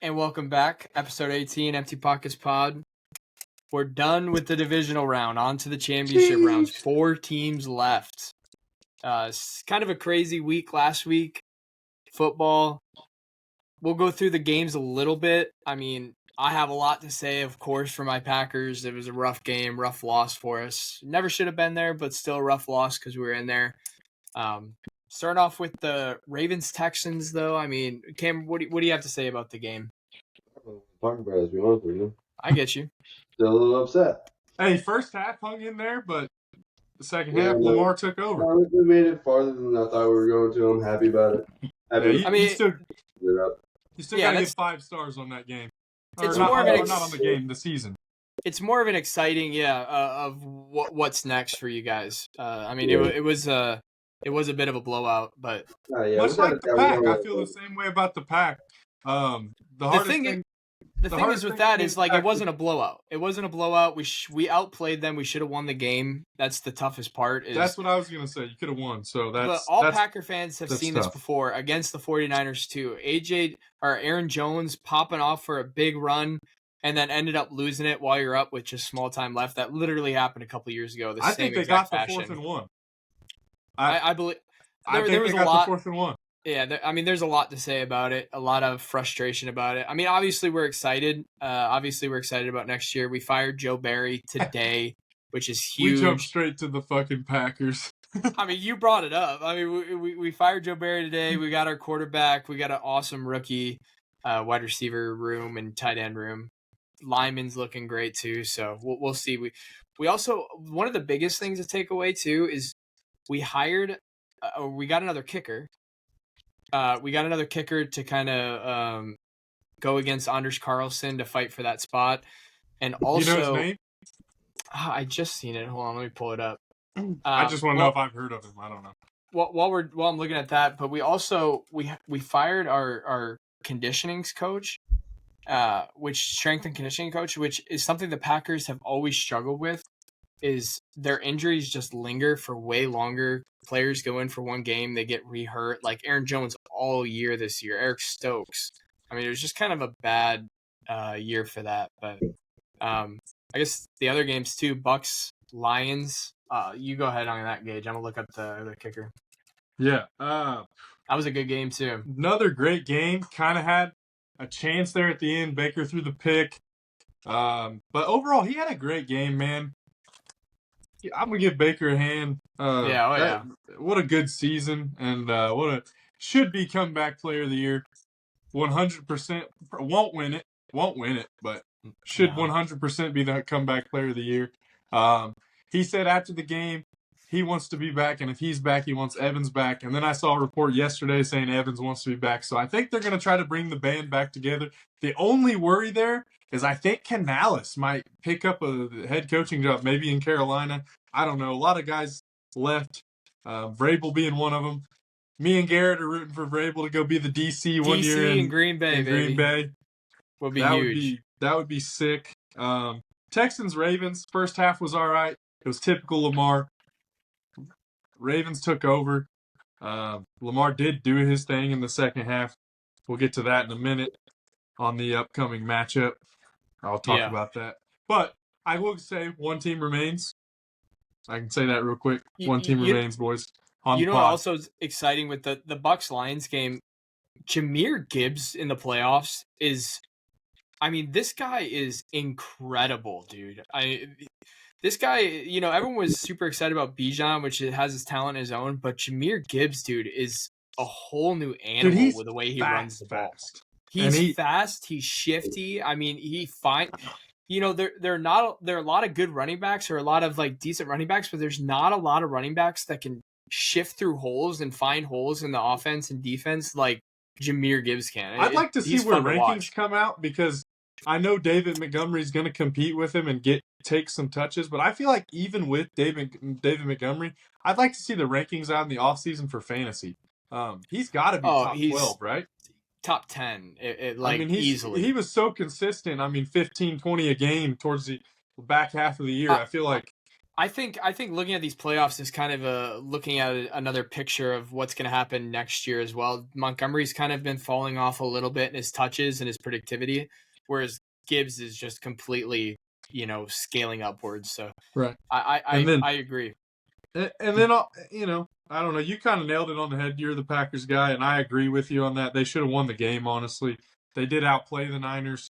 And welcome back, episode 18, Empty Pockets Pod. We're done with the divisional round, on to the championship rounds. 4 teams left. It's kind of a crazy week last week. Football. We'll go through the games a little bit. I mean, I have a lot to say, of course, for my Packers. It was a rough game, rough loss for us. Never should have been there, but still a rough loss because we were in there. Start off with the Ravens-Texans, though. I mean, Cam, what do you have to say about the game? Talk about it as we want to. I get you. Still a little upset. Hey, first half hung in there, but the second half, Lamar took over. We made it farther than I thought we were going to. I'm happy about it. You still Yeah, got to get 5 stars on that game. It's not more of an not on the game, the season. It's more of an exciting, of what's next for you guys. I mean, it was a bit of a blowout, but much like the Pack, I feel the same way about the Pack. The thing is with that is like it wasn't a blowout. It wasn't a blowout. We outplayed them. We should have won the game. That's the toughest part. That's what I was gonna say. You could have won. So that's. But all that's, Packer fans have seen this before against the 49ers too. Aaron Jones popping off for a big run and then ended up losing it while you're up with just small time left. That literally happened a couple years ago. I think they got the 4th and 1. I believe there was a lot. The 4th and 1. Yeah, I mean, there's a lot to say about it, a lot of frustration about it. I mean, obviously, we're excited. We're excited about next year. We fired Joe Barry today, which is huge. We jumped straight to the fucking Packers. I mean, you brought it up. I mean, we fired Joe Barry today. We got our quarterback. We got an awesome rookie wide receiver room and tight end room. Lyman's looking great, too, so we'll see. We also, one of the biggest things to take away, too, is we got another kicker. We got another kicker to kind of go against Anders Carlson to fight for that spot. And also, you know his name? I just seen it. Hold on, let me pull it up. I just want to know if I've heard of him. I don't know. While I'm looking at that, but we also we fired our conditioning coach, strength and conditioning coach, which is something the Packers have always struggled with. Is their injuries just linger for way longer. Players go in for one game, they get re-hurt. Like Aaron Jones all year this year. Eric Stokes. I mean, it was just kind of a bad year for that. But I guess the other games too, Bucks, Lions. You go ahead on that, Gage. I'm going to look up the kicker. Yeah. That was a good game too. Another great game. Kind of had a chance there at the end. Baker threw the pick. But overall, he had a great game, man. I'm going to give Baker a hand. What a good season, and should be comeback player of the year. 100% won't win it, but should 100% be the comeback player of the year. He said after the game he wants to be back, and if he's back, he wants Evans back. And then I saw a report yesterday saying Evans wants to be back. So I think they're going to try to bring the band back together. The only worry there is I think Canales might pick up a head coaching job, maybe in Carolina. I don't know. A lot of guys left, Vrabel being one of them. Me and Garrett are rooting for Vrabel to go be the DC one year in Green Bay. Green Bay would be huge. That would be sick. Texans, Ravens, first half was all right. It was typical Lamar. Ravens took over. Lamar did do his thing in the second half. We'll get to that in a minute on the upcoming matchup. I'll talk about that. But I will say one team remains. I can say that real quick. One team remains, boys. What also is exciting with the Bucks-Lions game? Jahmyr Gibbs in the playoffs is – I mean, this guy is incredible, dude. This guy, everyone was super excited about Bijan, which has his talent his own, but Jahmyr Gibbs, dude, is a whole new animal with the way he runs the ball. He's fast. He's shifty. I mean, there are a lot of good running backs or a lot of like decent running backs, but there's not a lot of running backs that can shift through holes and find holes in the offense and defense like Jahmyr Gibbs can. I'd like to see where rankings come out because I know David Montgomery's going to compete with him and take some touches, but I feel like even with David Montgomery, I'd like to see the rankings out in the offseason for fantasy. He's got to be top 12, right? Top 10, easily. He was so consistent. I mean, 15, 20 a game towards the back half of the year. I feel like I think looking at these playoffs is kind of looking at another picture of what's going to happen next year as well. Montgomery's kind of been falling off a little bit in his touches and his productivity, whereas Gibbs is just completely, scaling upwards. So right. And then I agree. And then, I don't know. You kind of nailed it on the head. You're the Packers guy, and I agree with you on that. They should have won the game, honestly. They did outplay the Niners,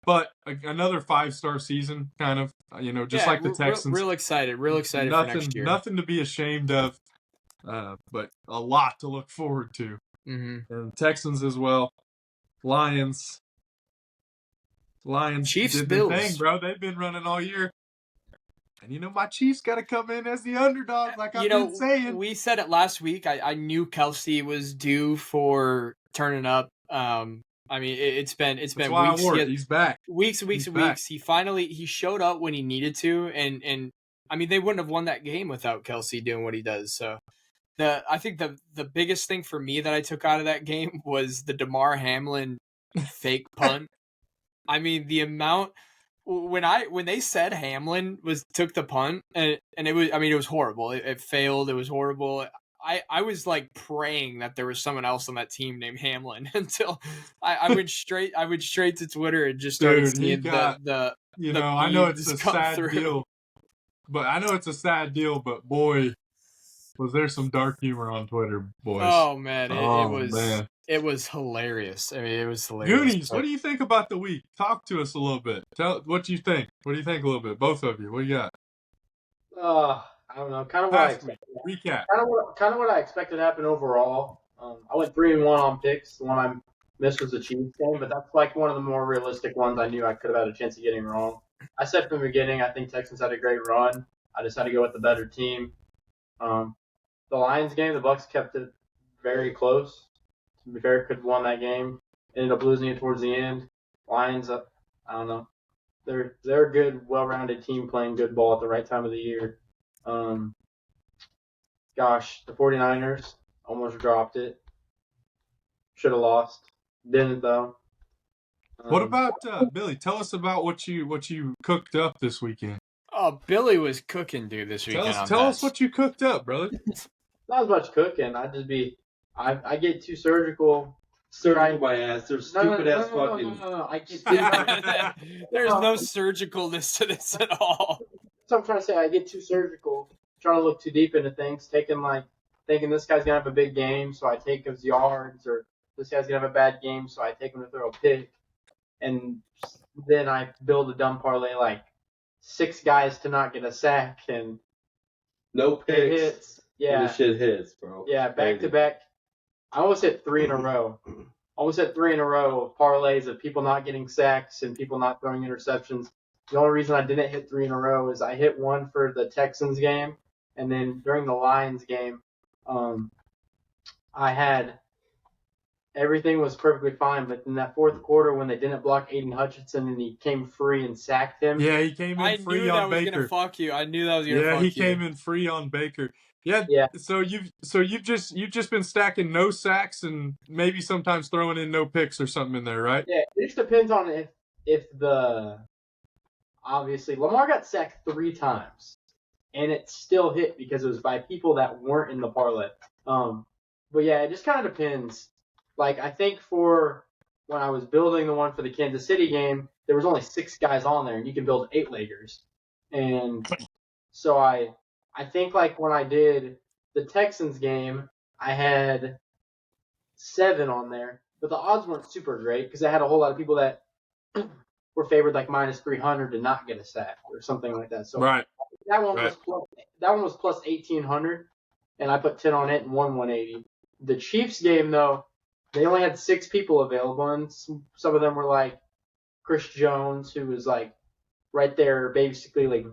but another 5-star season, kind of, just like the Texans. Real excited for next year. Nothing to be ashamed of, but a lot to look forward to. Mm-hmm. And Texans as well. Lions Chiefs, did Bills. their thing, bro. They've been running all year. And my Chiefs got to come in as the underdog, like I've been saying. We said it last week. I knew Kelsey was due for turning up. It's been weeks. He's back. Weeks. He showed up when he needed to, and they wouldn't have won that game without Kelsey doing what he does. So I think the biggest thing for me that I took out of that game was the Damar Hamlin fake punt. The amount. When they said Hamlin took the punt and it was horrible. It failed. It was horrible. I was like praying that there was someone else on that team named Hamlin until I went straight to Twitter and just started seeing the I know it's a sad deal. But I know it's a sad deal, but boy, was there some dark humor on Twitter, boys. Oh man, it was hilarious. It was hilarious. Goonies, what do you think about the week? Talk to us a little bit. Tell what you think. What do you think a little bit? Both of you. What do you got? I don't know. Kind of what I expected. Recap. Kind of what I expected to happen overall. I went 3-1 on picks. The one I missed was the Chiefs game, but that's like one of the more realistic ones I knew I could have had a chance of getting wrong. I said from the beginning, I think Texans had a great run. I decided to go with the better team. The Lions game, the Bucs kept it very close. To be fair, could have won that game. Ended up losing it towards the end. Lions, I don't know. They're a good, well-rounded team playing good ball at the right time of the year. The 49ers almost dropped it. Should have lost. Didn't though. What about Billy? Tell us about what you cooked up this weekend. Oh, Billy was cooking, dude, this weekend. Tell us what you cooked up, brother. Not as much cooking. I get too surgical. Surgical my ass. There's stupid ass fucking. No. I get There's no surgicalness to this at all. So I'm trying to say, I get too surgical, trying to look too deep into things, thinking this guy's gonna have a big game, so I take his yards, or this guy's gonna have a bad game, so I take him to throw a pick, and then I build a dumb parlay like 6 guys to not get a sack and no picks. Hits. Yeah, and the shit hits, bro. Yeah, back to back. I almost hit 3 in a row. Almost hit 3 in a row of parlays of people not getting sacks and people not throwing interceptions. The only reason I didn't hit 3 in a row is I hit one for the Texans game, and then during the Lions game, I had everything was perfectly fine. But in that fourth quarter, when they didn't block Aiden Hutchinson and he came free and sacked him, yeah, he came in free on Baker. I knew that was gonna fuck you. I knew that was gonna fuck you. Yeah, he came in free on Baker. Yeah. So you've just been stacking no sacks and maybe sometimes throwing in no picks or something in there, right? Yeah, it just depends on if obviously Lamar got sacked 3 times and it still hit because it was by people that weren't in the parlay. But yeah, it just kind of depends. Like I think for when I was building the one for the Kansas City game, there was only 6 guys on there and you can build 8-leggers. And so I think like when I did the Texans game, I had 7 on there, but the odds weren't super great because I had a whole lot of people that were favored like minus 300 to not get a sack or something like that. So right. that one was plus 1,800, and I put 10 on it and won 180. The Chiefs game though, they only had 6 people available, and some of them were like Chris Jones, who was like right there, basically like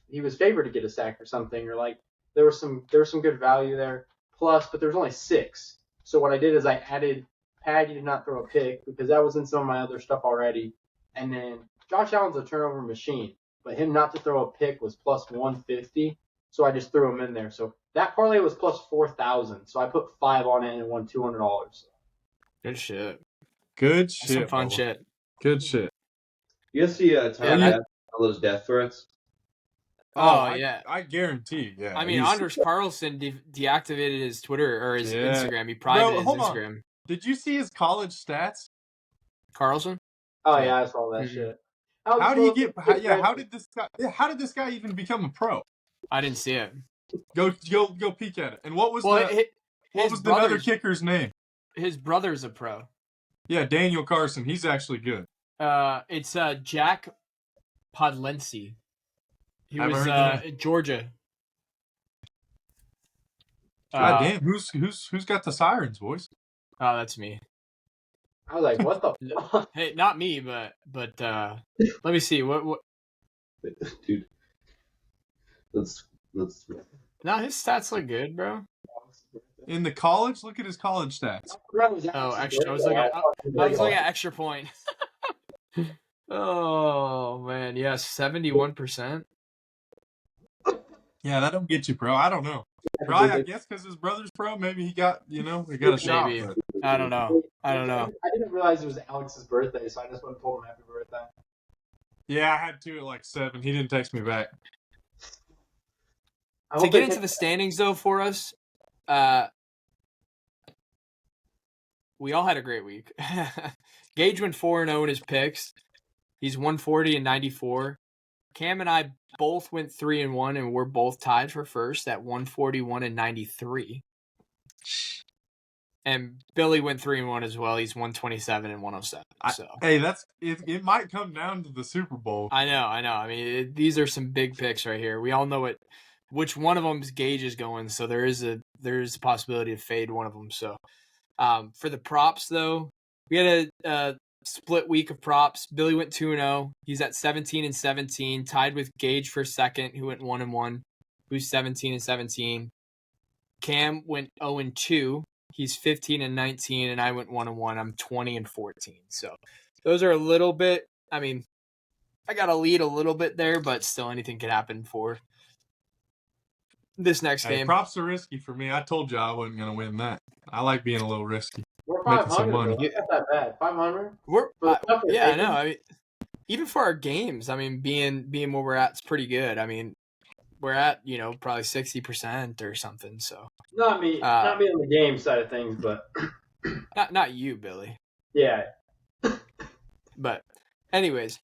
he was favored to get a sack or something, or like there was some good value there. Plus, but there was only 6. So what I did is I added Patty to not throw a pick because that was in some of my other stuff already, and then Josh Allen's a turnover machine, but him not to throw a pick was plus 150. So I just threw him in there. So that parlay was plus 4,000. So I put 5 on it and won $200. Good shit. Good shit. Some fun shit. Good shit. You guys see Tyler all those death threats? I guarantee. Yeah. I mean, Anders Carlson deactivated his Twitter or his Instagram. He privated his Instagram. On. Did you see his college stats? Carlson? Oh yeah, I saw that shit. How did this guy even become a pro? I didn't see it. Go peek at it. And what was the other kicker's name? His brother's a pro. Yeah, Daniel Carson. He's actually good. It's Jack Podlensi. He was at Georgia. God damn, who's got the sirens, boys? Oh, that's me. I was like, what the fuck? Hey, not me, but let me see. What dude. Let's No, his stats look good, bro. In the college, look at his college stats. Oh, extra. I was looking at extra point. Oh man, yeah, 71%. Yeah, that don't get you pro. I don't know. Probably, I guess, because his brother's pro. Maybe he got a shot. Maybe. I don't know. I didn't realize it was Alex's birthday, so I just went and told him happy birthday. Yeah, I had to at like 7. He didn't text me back. To get into the standings, though, for us, we all had a great week. Gage went 4-0 in his picks. He's 140 and 94. Cam and I both went 3-1, and we're both tied for first at 141 and 93. And Billy went 3-1 as well. He's 127 and 107. So it might come down to the Super Bowl. I know. I mean, these are some big picks right here. We all know which one of them's Gage is going, so there is a possibility to fade one of them. So for the props, though, we had a split week of props. Billy went 2-0. He's at 17 and 17, tied with Gage for second, who went 1-1, who's 17 and 17. Cam went 0-2. He's 15 and 19, and I went 1-1. I'm 20 and 14. So those are a little bit. I mean, I got a lead a little bit there, but still anything could happen for this next game. Props are risky for me. I told you I wasn't going to win that. I like being a little risky. We're 500. It's not that bad. 500. Yeah, I know. I mean, even for our games, I mean, being where we're at is pretty good. I mean, we're at probably 60% or something. So not me on the game side of things, but not you, Billy. Yeah. But anyways,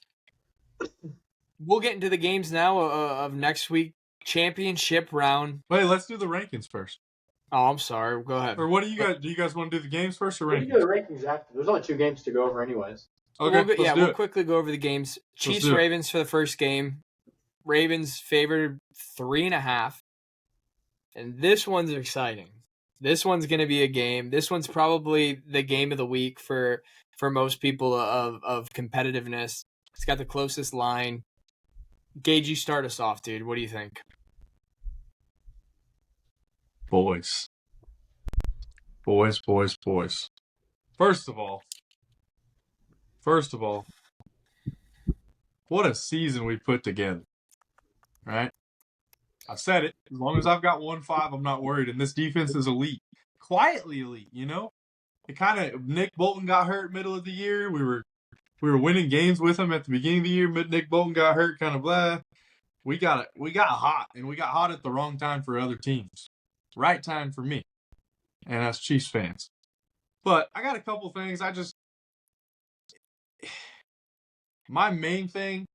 we'll get into the games now of next week championship round. Wait, let's do the rankings first. Oh, I'm sorry. Go ahead. Or what do you guys? Do you guys want to do the games first or rankings? We can do the rankings after. There's only 2 games to go over, anyways. Okay, we'll quickly go over the games. Chiefs Ravens for the first game. Ravens favored 3.5, and this one's exciting. This one's going to be a game. This one's probably the game of the week for most people of competitiveness. It's got the closest line. Gage, you start us off, dude. What do you think? Boys. First of all, what a season we put together. Right? I said it. As long as I've got 1-5, I'm not worried. And this defense is elite. Quietly elite, It kind of Nick Bolton got hurt middle of the year. We were winning games with him at the beginning of the year. Nick Bolton got hurt, kind of blah. We got hot, and we got hot at the wrong time for other teams. Right time for me. And as Chiefs fans. But I got a couple things. My main thing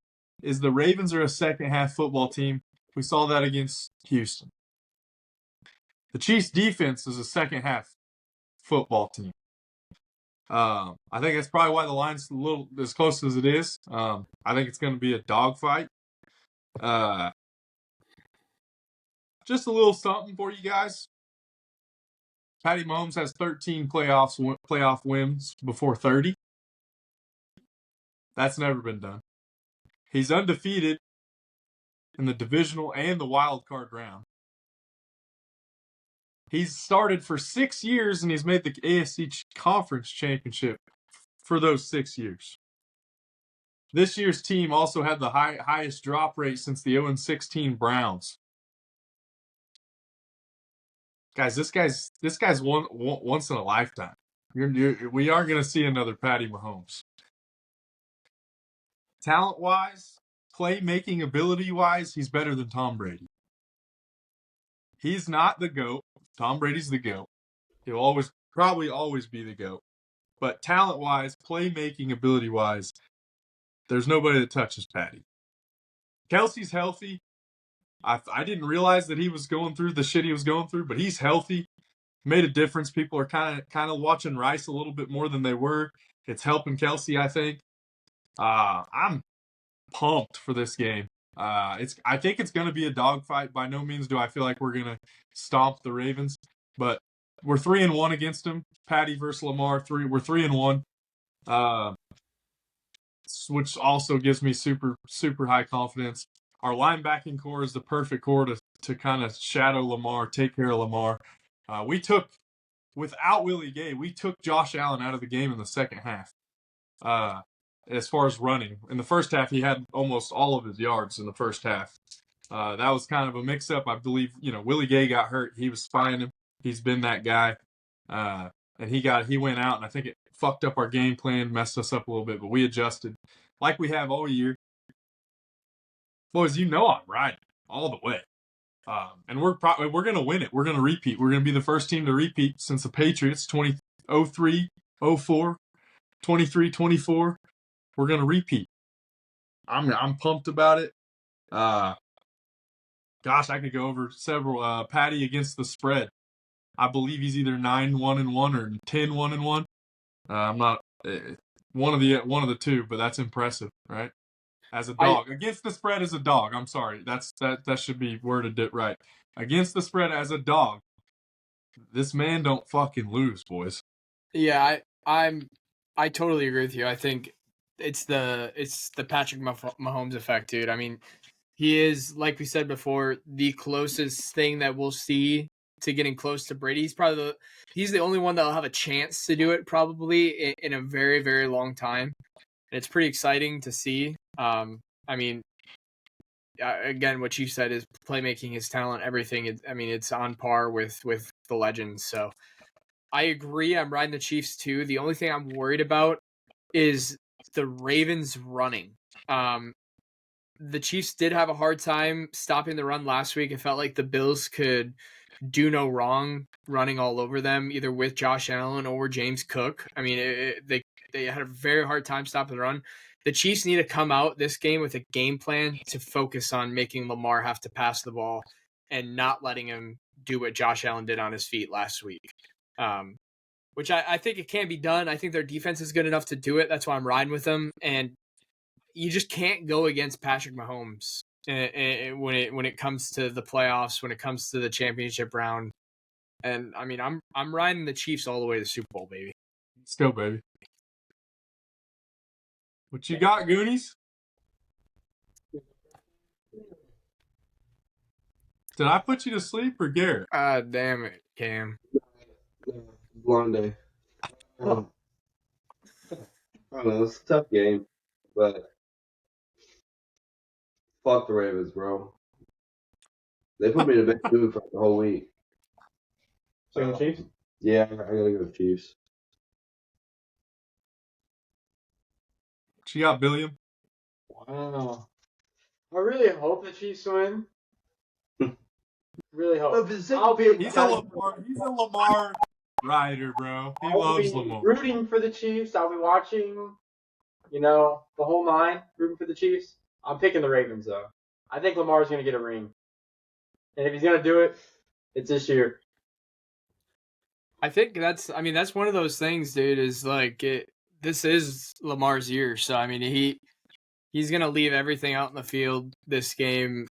is the Ravens are a second-half football team. We saw that against Houston. The Chiefs' defense is a second-half football team. I think that's probably why the line's a little as close as it is. I think it's going to be a dogfight. Just a little something for you guys. Patty Mahomes has 13 playoff wins before 30. That's never been done. He's undefeated in the divisional and the wild card round. He's started for 6 years, and he's made the AFC Conference Championship for those 6 years. This year's team also had the highest drop rate since the 0-16 Browns. Guys, this guy's once in a lifetime. We aren't going to see another Patty Mahomes. Talent-wise, playmaking ability-wise, he's better than Tom Brady. He's not the GOAT. Tom Brady's the GOAT. He'll probably always be the GOAT. But talent-wise, playmaking ability-wise, there's nobody that touches Patty. Kelsey's healthy. I didn't realize that he was going through the shit he was going through, but he's healthy. Made a difference. People are kind of watching Rice a little bit more than they were. It's helping Kelsey, I think. I'm pumped for this game. I think it's going to be a dogfight. By no means do I feel like we're going to stomp the Ravens, but we're 3-1 against them. Patty versus Lamar, we're 3-1. Which also gives me super, super high confidence. Our linebacking core is the perfect core to kind of shadow Lamar, take care of Lamar. Without Willie Gay, we took Josh Allen out of the game in the second half. As far as running. In the first half, he had almost all of his yards in the first half. That was kind of a mix-up. I believe, Willie Gay got hurt. He was spying him. He's been that guy. And he went out, and I think it fucked up our game plan, messed us up a little bit, but we adjusted like we have all year. Boys, I'm riding all the way. And we're going to win it. We're going to repeat. We're going to be the first team to repeat since the Patriots, 2003, 04, 23, 24. We're going to repeat. I'm pumped about it. Gosh, I could go over several. Patty against the spread. I believe he's either 9-1-1 or 10-1-1. I'm not one of the two, but that's impressive, right? As a dog against the spread as a dog. I'm sorry, that should be worded it right. Against the spread as a dog. This man don't fucking lose, boys. Yeah, I totally agree with you. I think it's the Patrick Mahomes effect, dude. I mean, he is, like we said before, the closest thing that we'll see to getting close to Brady. He's the only one that'll have a chance to do it probably in a very, very long time. And it's pretty exciting to see. I mean, again, what you said is playmaking, his talent, everything. It's on par with the legends. So I agree. I'm riding the Chiefs too. The only thing I'm worried about is the Ravens running. The Chiefs did have a hard time stopping the run last week. It felt like the Bills could do no wrong running all over them, either with Josh Allen or James Cook. I mean, they had a very hard time stopping the run. The Chiefs need to come out this game with a game plan to focus on making Lamar have to pass the ball and not letting him do what Josh Allen did on his feet last week. Which I think it can be done. I think their defense is good enough to do it. That's why I'm riding with them. And you just can't go against Patrick Mahomes when it comes to the playoffs, when it comes to the championship round. And I mean, I'm riding the Chiefs all the way to the Super Bowl, baby. Let's go, baby. What you got, Goonies? Did I put you to sleep or Garrett? Damn it, Cam. Long day. I don't know. It's a tough game, but fuck the Ravens, bro. They put me in a big mood for the whole week. So the Chiefs? Yeah, I gotta go with Chiefs. What you got, Billiam? Wow. I really hope the Chiefs win. Really hope. He's a Lamar rider, bro. He loves Lamar. Rooting for the Chiefs. I'll be watching, the whole nine, rooting for the Chiefs. I'm picking the Ravens, though. I think Lamar's going to get a ring. And if he's going to do it, it's this year. I think that's one of those things, dude, is like this is Lamar's year. So, I mean, he's going to leave everything out in the field this game.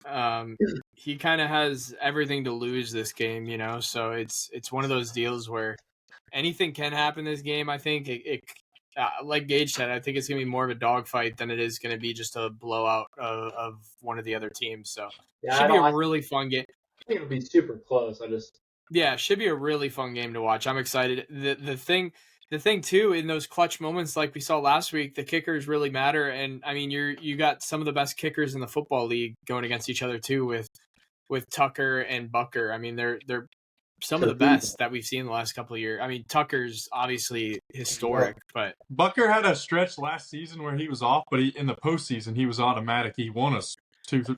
He kind of has everything to lose this game, so it's one of those deals where anything can happen this game. I think like Gage said, I think it's going to be more of a dogfight than it is going to be just a blowout of one of the other teams. So it should be a really fun game. I think it'll be super close. Yeah, it should be a really fun game to watch. I'm excited. The thing too, in those clutch moments like we saw last week, the kickers really matter. And I mean, you got some of the best kickers in the football league going against each other too with Tucker and Bucker. I mean, they're some of the best that we've seen in the last couple of years. I mean, Tucker's obviously historic, but Bucker had a stretch last season where he was off, but in the postseason he was automatic. He won us two games.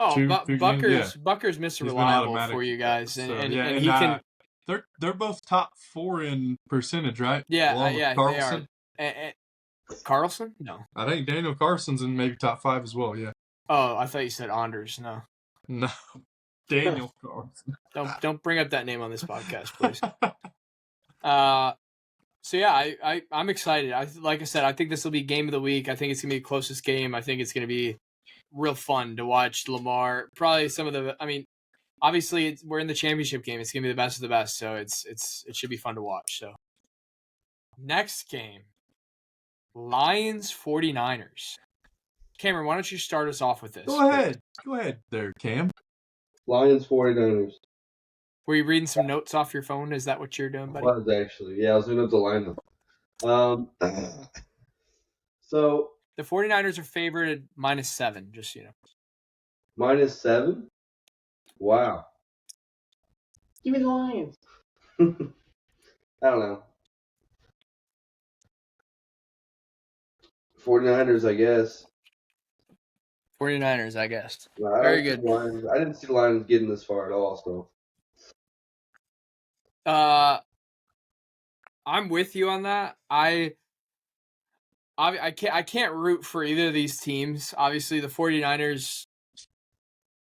Bucker's Mr. Reliable for you guys, and he can. They're both top 4 in percentage, right? Yeah, Along with Carlson. They are. Carlson? No. I think Daniel Carson's in maybe top 5 as well. Yeah. Oh, I thought you said Anders. No, Daniel Carlson. Don't bring up that name on this podcast, please. So yeah, I'm excited. Like I said, I think this will be game of the week. I think it's gonna be the closest game. I think it's gonna be real fun to watch Lamar. Probably some of the. I mean, obviously we're in the championship game. It's gonna be the best of the best. So it should be fun to watch. So next game, Lions 49ers. Cameron, why don't you start us off with this? Go ahead there, Cam. Lions 49ers. Were you reading some notes off your phone? Is that what you're doing, buddy? I was actually. Yeah, I was looking up the lineup. So the 49ers are favored at -7, just so you know. -7? Wow. Give me the Lions. I don't know. 49ers, I guess. 49ers, I guess. No, Very good. I didn't see the Lions getting this far at all, so. I'm with you on that. I can't root for either of these teams. Obviously, the 49ers,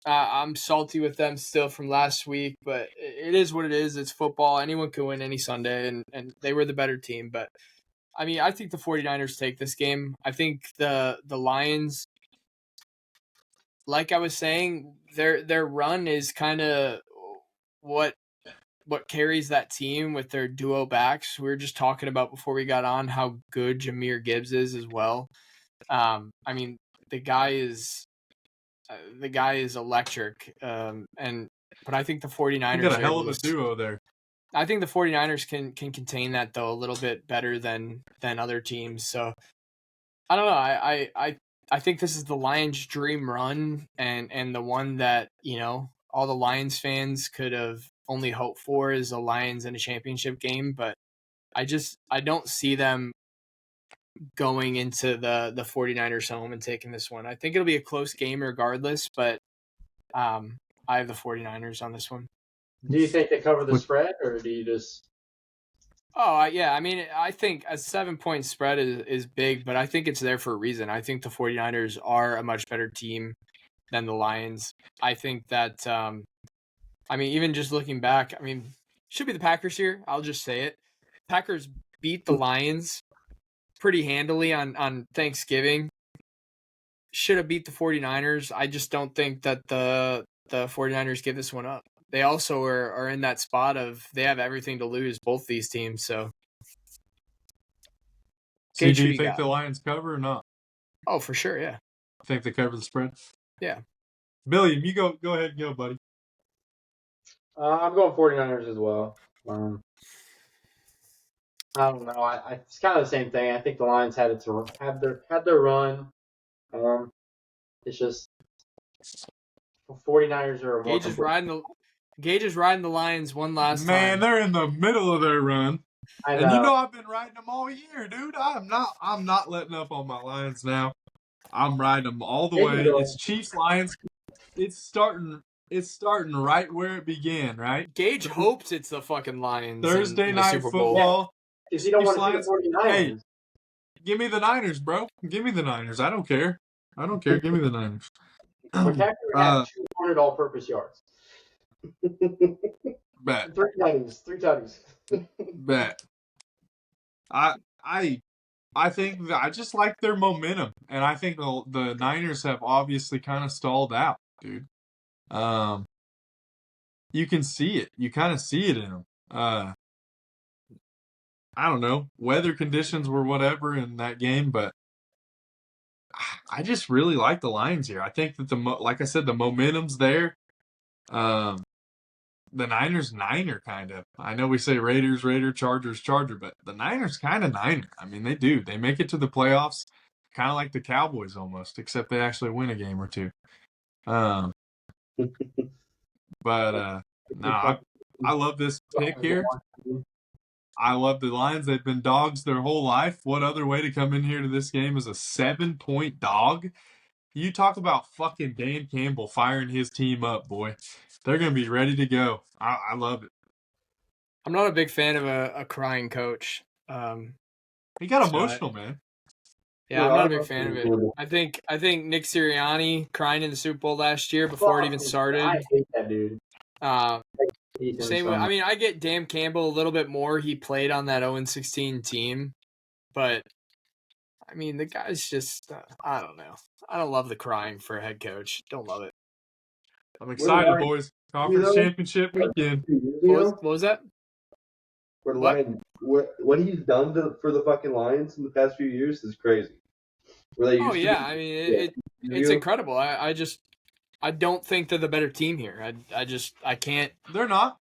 I'm salty with them still from last week, but it is what it is. It's football. Anyone can win any Sunday, and they were the better team. But, I mean, I think the 49ers take this game. I think the Lions, like I was saying, their run is kind of what carries that team with their duo backs. We were just talking about before we got on how good Jahmyr Gibbs is as well. I mean, the guy is electric. But I think the 49ers got a hell of a duo there. I think the 49ers can contain that though a little bit better than other teams. So I don't know. I think this is the Lions' dream run and the one that, you know, all the Lions fans could have only hoped for is the Lions in a championship game, but I don't see them going into the 49ers home and taking this one. I think it'll be a close game regardless, but I have the 49ers on this one. Do you think they cover the spread, or do you just... Oh, yeah. I mean, I think a 7-point spread is big, but I think it's there for a reason. I think the 49ers are a much better team than the Lions. I think that, I mean, even just looking back, I mean, should be the Packers here. I'll just say it. Packers beat the Lions pretty handily on Thanksgiving. Should have beat the 49ers. I just don't think that the 49ers give this one up. They also are in that spot of they have everything to lose, both these teams. So do you think the Lions cover or not? Oh, for sure, yeah. I think they cover the spread? Yeah. Billy, you go ahead and go, buddy. I'm going 49ers as well. I don't know. It's kind of the same thing. I think the Lions had their run. It's just 49ers are Gage is riding the Lions one last time. Man, they're in the middle of their run. I know. And you know I've been riding them all year, dude. I'm not letting up on my Lions now. I'm riding them all the way. It's Chiefs Lions. It's starting right where it began, right? Gage hopes it's the fucking Lions. Thursday in night Super Bowl. football. Because you don't want to see the 49ers. Hey, give me the Niners, bro. Give me the Niners. I don't care. Give me the Niners. McCaffrey had 200 all-purpose yards. Bet. 3 tutties. Bet. I think I just like their momentum, and I think the Niners have obviously kind of stalled out, dude. You can see it. You kind of see it in them. I don't know. Weather conditions were whatever in that game, but I just really like the Lions here. I think that like I said, the momentum's there. The Niners Niner kind of. I know we say Raiders Raider, Chargers Charger, but the Niners kind of Niner. I mean, they do. They make it to the playoffs, kind of like the Cowboys almost, except they actually win a game or two. But no, I love this pick here. I love the Lions. They've been dogs their whole life. What other way to come in here to this game as a 7-point dog? You talk about fucking Dan Campbell firing his team up, boy. They're going to be ready to go. I love it. I'm not a big fan of a crying coach. He got emotional, man. Yeah, I'm not a big fan of it. I think Nick Sirianni crying in the Super Bowl last year before it even started. I hate that dude. Same way. I mean, I get Dan Campbell a little bit more. He played on that 0-16 team, but I mean, the guy's just I don't know. I don't love the crying for a head coach. Don't love it. I'm excited, boys. Conference championship weekend. What was that? For the Lions, what he's done for the fucking Lions in the past few years is crazy. Oh yeah, I mean it's incredible. I don't think they're the better team here. I can't. They're not,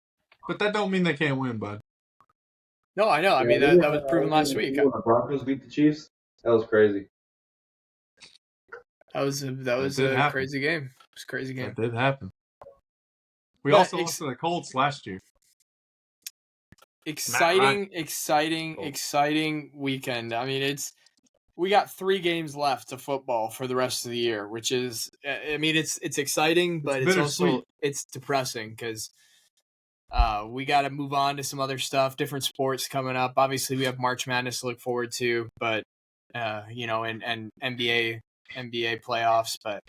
but that don't mean they can't win, bud. No, I know. I mean that was proven last week. When the Broncos beat the Chiefs, that was crazy. That was a crazy game. It was a crazy game. That did happen. We also lost to the Colts last year. Exciting weekend. I mean, we got 3 games left of football for the rest of the year, which is, I mean, it's exciting, but it's also it's depressing because we got to move on to some other stuff, different sports coming up. Obviously, we have March Madness to look forward to, but and NBA playoffs. But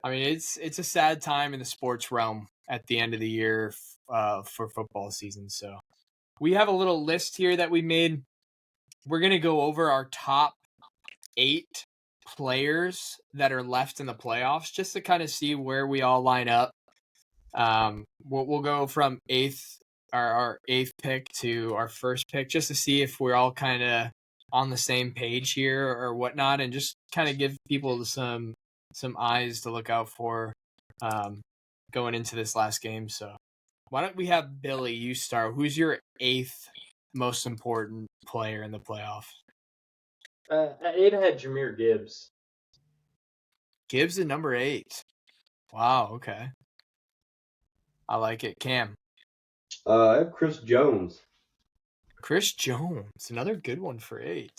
I mean, it's a sad time in the sports realm at the end of the year for football season. So we have a little list here that we made. We're gonna go over our top 8 players that are left in the playoffs just to kind of see where we all line up. We'll go from our 8th pick to our first pick just to see if we're all kind of on the same page here or whatnot, and just kind of give people some eyes to look out for going into this last game. So why don't we have Billy, you start. Who's your 8th most important player in the playoff? At 8, I had Jahmyr Gibbs. Gibbs at number 8. Wow, okay. I like it. Cam? I have Chris Jones. Chris Jones, another good one for 8.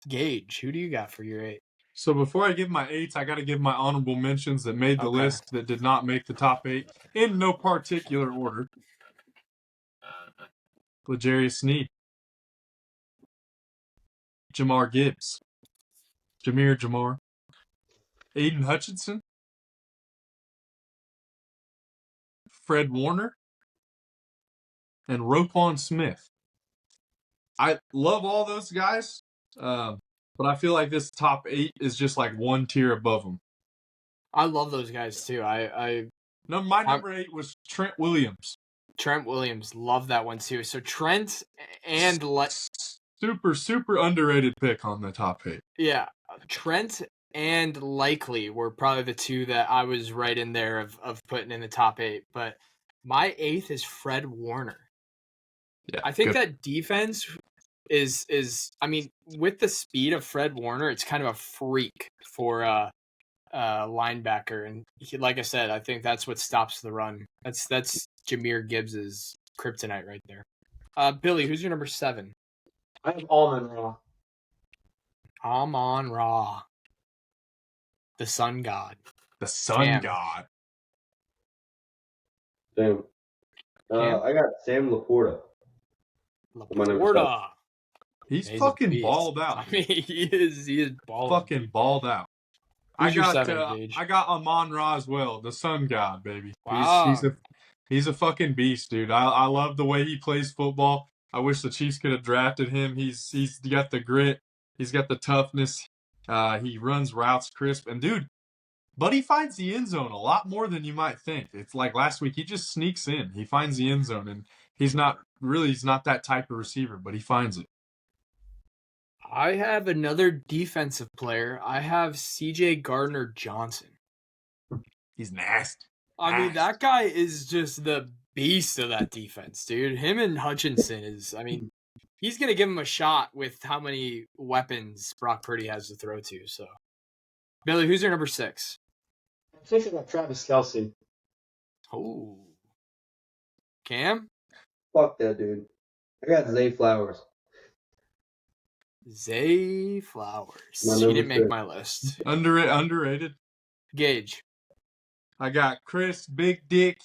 Gage, who do you got for your 8? So before I give my 8s, I got to give my honorable mentions that made the list that did not make the top 8 in no particular order. L'Jarius Sneed, Jamar Gibbs, Jamar, Aiden Hutchinson, Fred Warner, and Roquan Smith. I love all those guys, but I feel like this top 8 is just like one tier above them. I love those guys too. My number 8 was Trent Williams. Trent Williams, love that one too. So Trent and super underrated pick on the top 8. Yeah, Trent and Likely were probably the 2 that I was right in there of putting in the top 8. But my 8th is Fred Warner. Yeah, I think that defense is I mean, with the speed of Fred Warner, it's kind of a freak for a linebacker, and like I said, I think that's what stops the run. That's Jahmyr Gibbs's kryptonite right there. Billy, who's your number 7? I have Amon-Ra. Amon-Ra, the sun god. The sun god. Damn. I got Sam Laporta. Laporta. He's fucking balled out. I mean, he is balled. Fucking balled out. Who's your 7, Gage? I got Amon-Ra as well, the sun god, baby. Wow. He's a fucking beast, dude. I love the way he plays football. I wish the Chiefs could have drafted him. He's got the grit. He's got the toughness. He runs routes crisp. And, dude, Buddy finds the end zone a lot more than you might think. It's like last week, he just sneaks in. He finds the end zone, and he's not that type of receiver, but he finds it. I have another defensive player. I have C.J. Gardner-Johnson. He's nasty. I mean, that guy is just the beast of that defense, dude. Him and Hutchinson he's going to give him a shot with how many weapons Brock Purdy has to throw to. So, Billy, who's your number 6? I'm thinking about Travis Kelce. Oh. Cam? Fuck that dude. I got Zay Flowers. Zay Flowers. My He number didn't make 6. my list. Underrated. Gage. I got Chris Big Dick,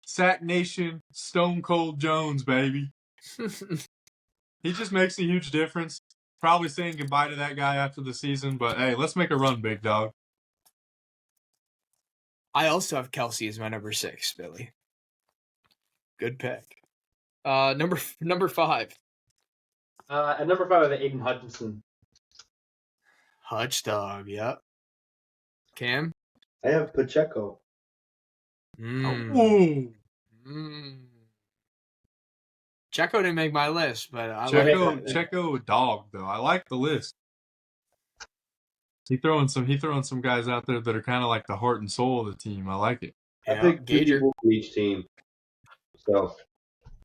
Sack Nation, Stone Cold Jones, baby. He just makes a huge difference. Probably saying goodbye to that guy after the season, but hey, let's make a run, big dog. I also have Kelsey as my number 6, Billy. Good pick. Number 5. At number 5, I have Aiden Hutchinson. Hutch dog, yep. Cam? I have Pacheco. Ooh. Checo didn't make my list, but I like it. Checo dog though. I like the list. He throwing some guys out there that are kind of like the heart and soul of the team. I like it. Yeah, I picked 2 people from each team. So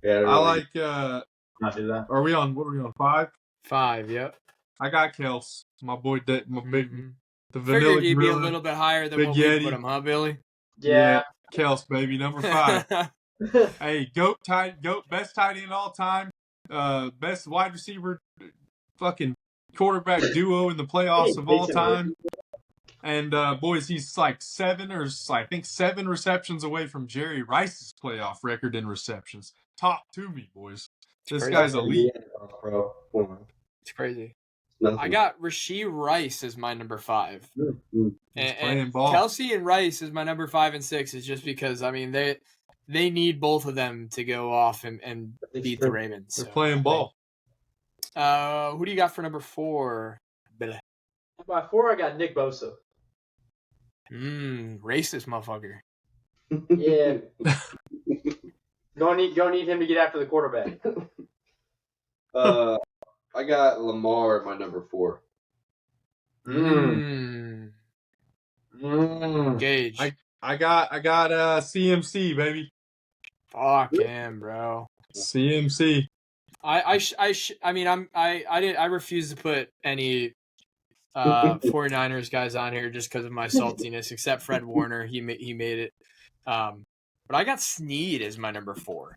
yeah, I like Not do that. what are we on 5? 5, yep. I got Kels, my boy, the vanilla Figured you'd be a gorilla. little bit higher than Big what Yeti. we put him, huh, Billy? Yeah. Kels, baby, number 5. Hey, goat, best tight end all time, best wide receiver, fucking quarterback duo in the playoffs of all time. And boys, he's like 7 receptions away from Jerry Rice's playoff record in receptions. Talk to me, boys. This crazy. guy's elite. Bro. It's crazy. Nothing. I got Rashee Rice as my number 5. And ball. Kelsey and Rice is my number 5 and 6 is just because, I mean, they need both of them to go off and beat the Ravens. They're so. playing ball. Who do you got for number 4, Billy? By 4, I got Nick Bosa. Racist motherfucker. Yeah. Don't need him to get after the quarterback. I got Lamar at my number 4. Gage. I got CMC, baby. Fuck him, bro. CMC. I refuse to put any 49ers guys on here just because of my saltiness, except Fred Warner. He made it. But I got Snead as my number 4.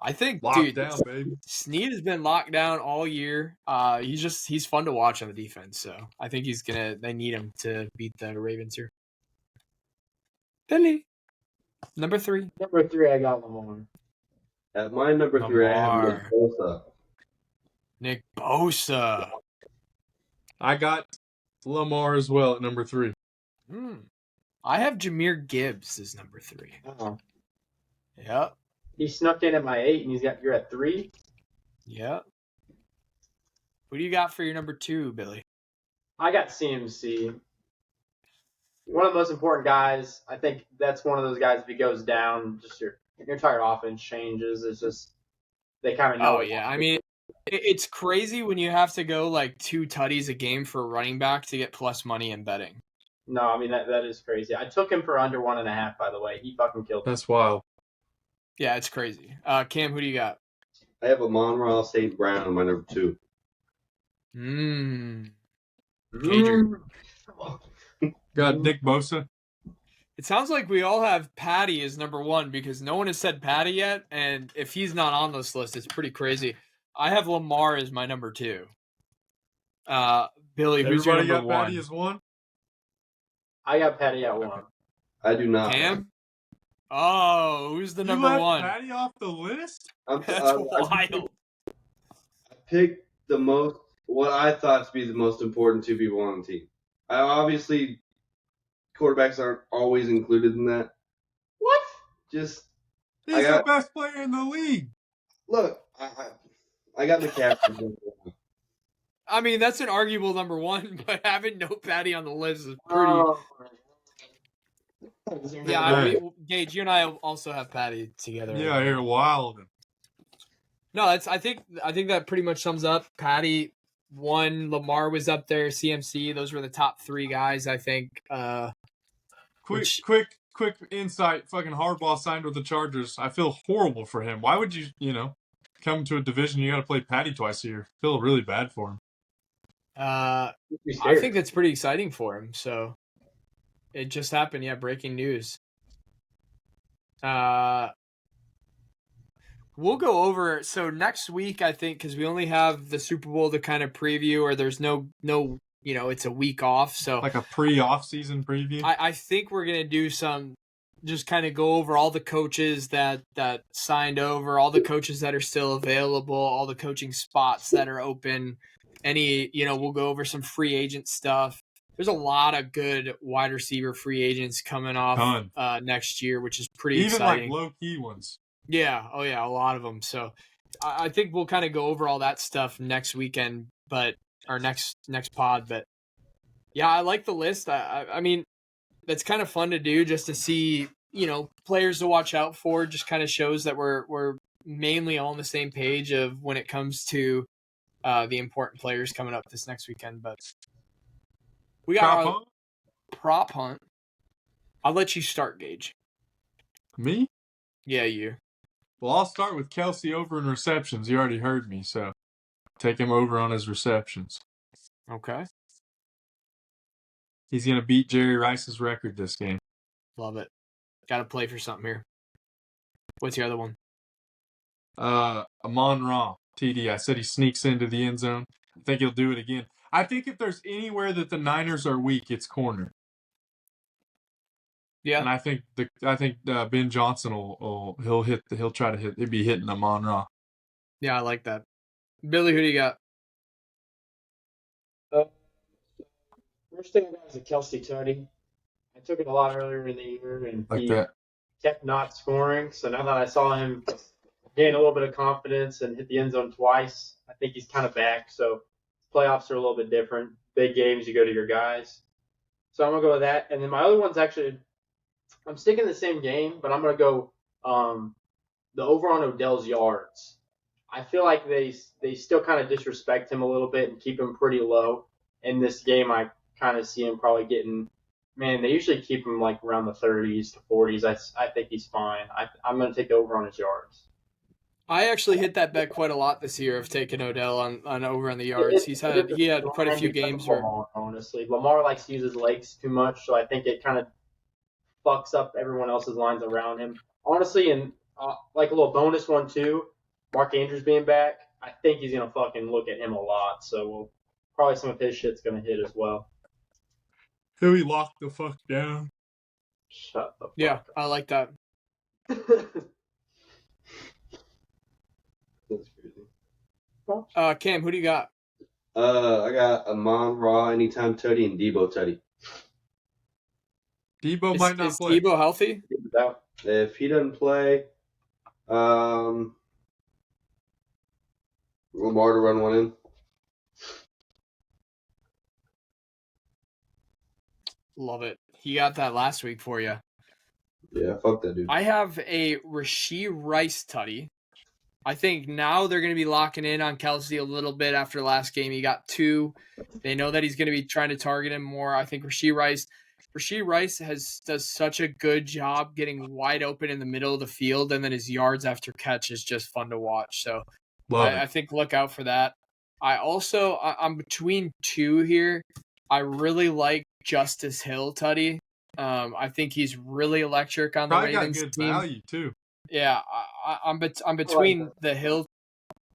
I think, Locked down, baby. Snead has been locked down all year. He's fun to watch on the defense, so I think they need him to beat the Ravens here. Billy. Number 3. Number 3, I got Lamar. At my number 3, I have Nick Bosa. Nick Bosa. I got Lamar as well at number 3. I have Jahmyr Gibbs as number 3. Uh-huh. Yep. He snuck in at my 8, and you're at 3? Yep. Who do you got for your number 2, Billy? I got CMC. One of the most important guys. I think that's one of those guys, if he goes down, just your entire offense changes. It's just, they kind of know. Oh, yeah. I mean, it's crazy when you have to go like 2 tutties a game for a running back to get plus money in betting. No, I mean, that is crazy. I took him for under 1.5, by the way. He fucking killed me. That's wild. Yeah, it's crazy. Cam, who do you got? I have Amon-Ra St. Brown on my number 2. Cager. Got Nick Bosa. It sounds like we all have Patty as number 1 because no one has said Patty yet, and if he's not on this list, it's pretty crazy. I have Lamar as my number 2. Billy, who's your number 1? Patty as 1? I got Patty at 1. I do not. Cam? Oh, who's the number you left 1? Patty off the list? That's wild. I picked what I thought to be the most important 2 people on the team. Obviously, quarterbacks aren't always included in that. What? He's the best player in the league. Look, I got McCaffrey. I mean, that's an arguable number 1, but having no Patty on the list is pretty. Yeah, Gage, you and I also have Patty together. Yeah, you're wild. No, I think that pretty much sums up. Patty 1, Lamar was up there, CMC. Those were the top 3 guys, I think. Quick insight. Fucking Harbaugh signed with the Chargers. I feel horrible for him. Why would you come to a division you got to play Patty twice a year? I feel really bad for him. I think that's pretty exciting for him. So it just happened. Yeah, breaking news. we'll go over. So next week, I think, because we only have the Super Bowl to kind of preview, or there's no, it's a week off. So like a pre-off season preview. I think we're gonna do some, just kind of go over all the coaches that signed over, all the coaches that are still available, all the coaching spots that are open. We'll go over some free agent stuff. There's a lot of good wide receiver free agents coming off next year, which is pretty exciting. Even like low-key ones. Yeah. Oh, yeah. A lot of them. So I think we'll kind of go over all that stuff next weekend, or next pod. But yeah, I like the list. I mean, that's kind of fun to do, just to see, players to watch out for. Just kind of shows that we're mainly all on the same page of when it comes to the important players coming up this next weekend. But we got our prop hunt. I'll let you start, Gage. Me? Yeah, you. Well, I'll start with Kelsey over in receptions. You already heard me, so take him over on his receptions. Okay. He's going to beat Jerry Rice's record this game. Love it. Got to play for something here. What's the other one? Amon-Ra, TD. I said he sneaks into the end zone. I think he'll do it again. I think if there's anywhere that the Niners are weak, it's corner. Yeah. And I think Ben Johnson he'll try to hit. He'll be hitting Amon-Ra. Yeah, I like that. Billy, who do you got? First thing I got is a Kelsey Tutty. I took it a lot earlier in the year, and he kept not scoring. So now that I saw him gain a little bit of confidence and hit the end zone twice, I think he's kind of back. So playoffs are a little bit different. Big games, you go to your guys. So I'm going to go with that. And then my other one's actually, I'm sticking the same game, but I'm going to go the over on Odell's yards. I feel like they still kind of disrespect him a little bit and keep him pretty low. In this game, I kind of see him probably getting, man, they usually keep him like around the 30s to 40s. I think he's fine. I'm going to take the over on his yards. I actually hit that bet quite a lot this year of taking Odell on over on the yards. He had quite a few games where, honestly, Lamar likes to use his legs too much, so I think it kind of fucks up everyone else's lines around him. Honestly, and like a little bonus one too, Mark Andrews being back, I think he's going to fucking look at him a lot, so probably some of his shit's going to hit as well. He'll be locked the fuck down. Shut the fuck up. I like that. That's crazy. Cam, who do you got? I got Amon-Ra, Anytime Tutty, and Debo Tutty. Debo might not play. Is Debo healthy? If he doesn't play, Lamar to run one in. Love it. He got that last week for you. Yeah, fuck that dude. I have a Rashee Rice tutty. I think now they're going to be locking in on Kelsey a little bit after last game. He got 2. They know that he's going to be trying to target him more. I think Rashee Rice does such a good job getting wide open in the middle of the field, and then his yards after catch is just fun to watch. So I think look out for that. I'm between 2 here. I really like Justice Hill tutty. I think he's really electric on the Ravens got good team. value too. Yeah, I'm between the Hill.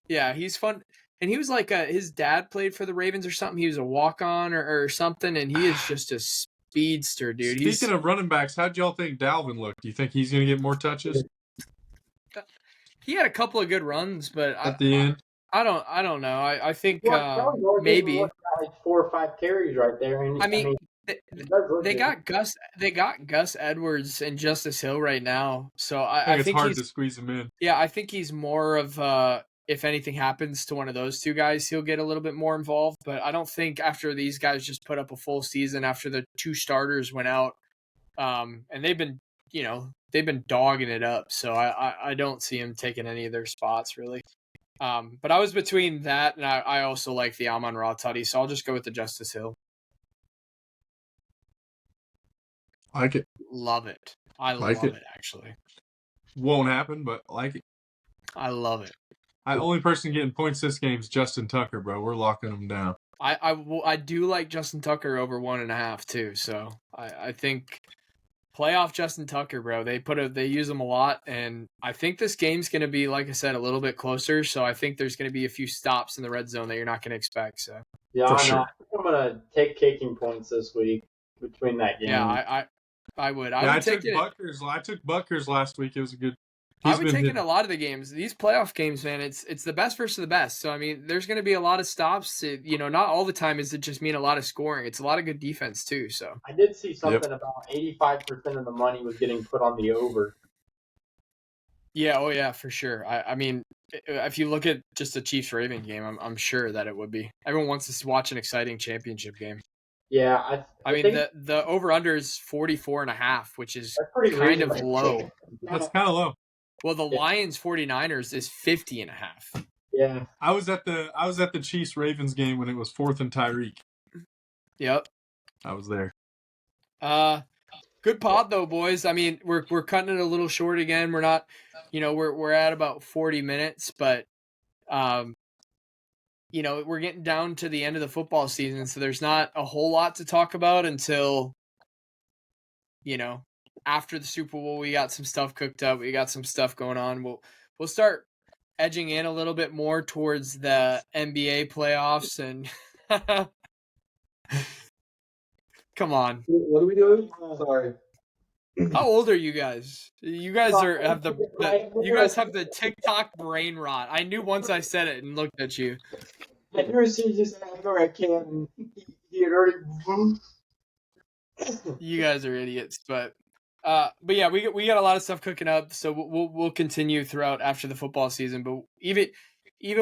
Yeah, he's fun, and he was like his dad played for the Ravens or something. He was a walk-on or something, and he is just a speedster, dude. Speaking of running backs, how'd y'all think Dalvin looked? Do you think he's gonna get more touches? He had a couple of good runs, but at the end, I don't know. I think maybe like 4 or 5 carries right there. And, I mean they got Gus Edwards and Justice Hill right now, so I think it's hard to squeeze him in. Yeah, I think he's more of if anything happens to one of those 2 guys, he'll get a little bit more involved. But I don't think after these guys just put up a full season after the 2 starters went out, and they've been dogging it up. So I don't see him taking any of their spots really. But I was between that, and I also like the Amon-Ra tutty, so I'll just go with the Justice Hill. Like it. Love it. I love it, actually. Won't happen, but like it. I love it. The only person getting points this game is Justin Tucker, bro. We're locking him down. I do like Justin Tucker over 1.5 too, so I think playoff Justin Tucker, bro. They use him a lot, and I think this game's going to be, like I said, a little bit closer. So I think there's going to be a few stops in the red zone that you're not going to expect. So yeah, For I'm sure. not. I'm gonna take kicking points this week between that game. yeah, I would. Yeah, I take took it. Buckers. I took Buckers last week. It was a good. I He's would been take it in hitting. a lot of the games. These playoff games, man, it's the best versus the best. So I mean, there's going to be a lot of stops. Not all the time is it just mean a lot of scoring. It's a lot of good defense too. So I did see something about 85% of the money was getting put on the over. yeah, oh yeah, for sure. I mean, if you look at just a Chiefs Raven game, I'm sure that it would be. Everyone wants to watch an exciting championship game. Yeah, I mean, think the over under is 44.5, which is that's pretty kind of reasonable. low. That's kind of low. Well, the Lions 49ers is 50.5. Yeah, I was at the Chiefs Ravens game when it was 4th and Tyreek. Yep. I was there. Good pod though, boys. I mean, we're cutting it a little short again. We're not, we're at about 40 minutes, but we're getting down to the end of the football season, so there's not a whole lot to talk about until after the Super Bowl. We got some stuff cooked up. We got some stuff going on. We'll start edging in a little bit more towards the NBA playoffs and come on. What are we doing? Sorry. How old are you guys? You guys have the TikTok brain rot. I knew once I said it and looked at you. I never see you just anger at Cam. He had already. You guys are idiots, but yeah, we got a lot of stuff cooking up, so we'll continue throughout after the football season. But even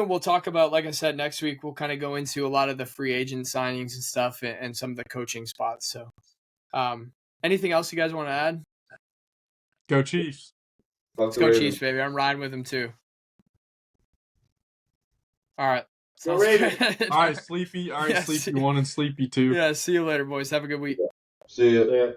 we'll talk about, like I said, next week we'll kind of go into a lot of the free agent signings and stuff, and some of the coaching spots. So, anything else you guys want to add? Go Chiefs. Let's go Chiefs, baby. I'm riding with them too. All right. Go Ravens. All right, Sleepy. All right, Sleepy 1 and Sleepy 2. Yeah, see you later, boys. Have a good week. See ya.